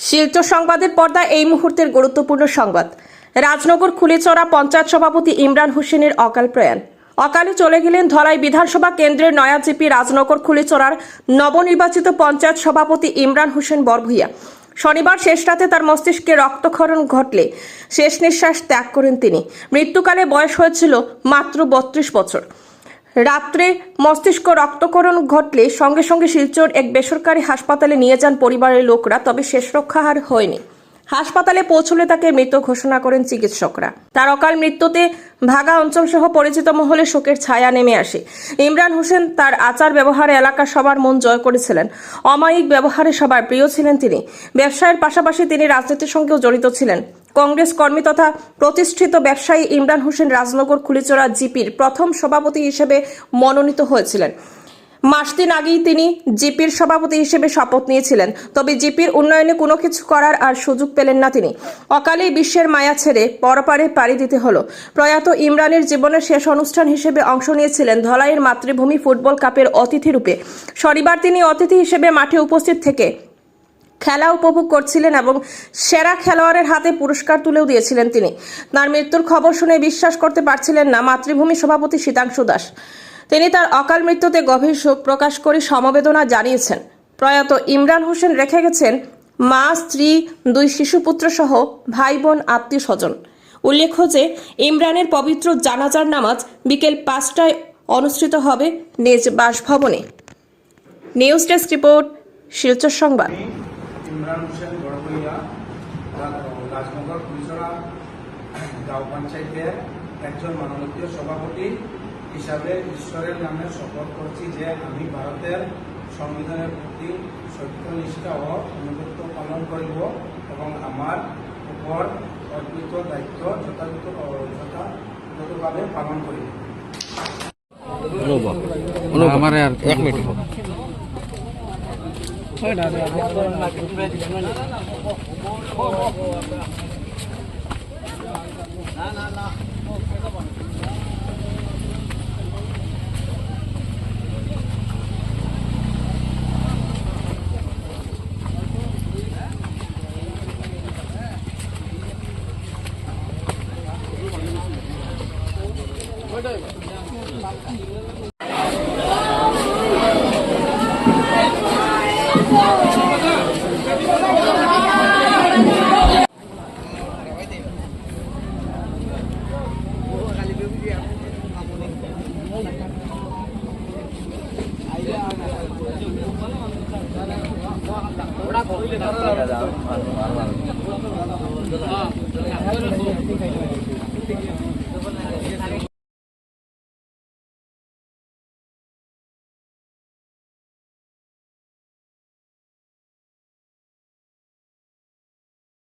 শিলচর সংবাদের পর্দা এই মুহূর্তের গুরুত্বপূর্ণ সংবাদ। রাজনগর খুলিচরা পঞ্চায়েত সভাপতি ইমরান হোসেনের অকাল প্রয়াণ। অকালে চলে গেলেন ধলাই বিধানসভা কেন্দ্রের নয়া জিপি রাজনগর খুলিচরার নবনির্বাচিত পঞ্চায়েত সভাপতি ইমরান হোসেন বরভূঁইয়া। শনিবার শেষ রাতে তার মস্তিষ্কে রক্তক্ষরণ ঘটলে শেষ নিঃশ্বাস ত্যাগ করেন তিনি। মৃত্যুকালে বয়স হয়েছিল মাত্র 32 বছর। রাত্রে মস্তিষ্ক রক্তক্ষরণ ঘটলে সঙ্গে সঙ্গে শিলচর এক বেসরকারি হাসপাতালে নিয়ে যান পরিবারের লোকরা, তবে শেষ রক্ষা আর হয়নি। হাসপাতালে পৌঁছলে তাকে মৃত ঘোষণা করেন চিকিৎসকরা। তার অকাল মৃত্যুতে ভাগা অঞ্চল সহ পরিচিত মহলে শোকের ছায়া নেমে আসে। ইমরান হোসেন তার আচার ব্যবহারে এলাকার সবার মন জয় করেছিলেন। অমায়িক ব্যবহারে সবার প্রিয় ছিলেন তিনি। ব্যবসায়ের পাশাপাশি তিনি রাজনীতির সঙ্গেও জড়িত ছিলেন। কংগ্রেস কর্মী তথা প্রতিষ্ঠিত ব্যবসায়ী ইমরান হোসেন রাজনগর খুলিচরা জিপির প্রথম সভাপতি হিসেবে মনোনীত হয়েছিলেন। মাস দিন আগেই তিনি জিপির সভাপতি হিসেবে শপথ নিয়েছিলেন, তবে জিপির উন্নয়নে কোনো কিছু করার আর সুযোগ পেলেন না তিনি। অকালেই বিশ্বের মায়া ছেড়ে পরপারে পাড়ি দিতে হলো। প্রয়াত ইমরানের জীবনের শেষ অনুষ্ঠান হিসেবে অংশ নিয়েছিলেন ধলাইয়ের মাতৃভূমি ফুটবল কাপের অতিথি রূপে। শনিবার তিনি অতিথি হিসেবে মাঠে উপস্থিত থেকে খেলা উপভোগ করছিলেন এবং সেরা খেলোয়াড়ের হাতে পুরস্কার তুলেও দিয়েছিলেন তিনি। তার মৃত্যুর খবর শুনে বিশ্বাস করতে পারছিলেন না মাতৃভূমি সভাপতি শীতাংশু দাস। তিনি তার অকাল মৃত্যুতে গভীর শোক প্রকাশ করে সমবেদনা জানিয়েছেন। প্রয়াত ইমরান হোসেন রেখে গেছেন মা, স্ত্রী, 2 শিশুপুত্র সহ ভাই বোন, আত্মীয় স্বজন। উল্লেখ্য যে ইমরানের পবিত্র জানাজার নামাজ বিকেল 5টায় অনুষ্ঠিত হবে নিজ বাসভবনে। নিউজ ডেস্ক রিপোর্ট, শিলচর সংবাদ। ইমরান হোসেন বরভূঁইয়া রাজনগর খুলিচরা গাঁও পঞ্চায়েতের একজন মাননীয় সভাপতি হিসাবে ঈশ্বরের নামে শপথ করছি যে আমি ভারতের সংবিধানের প্রতি সত্যনিষ্ঠা ও আনুগত্য পালন করিব এবং আমার উপর অর্পিত দায়িত্ব যথাযথভাবে পালন করিব। আমার আর 1 মিনিট ওরা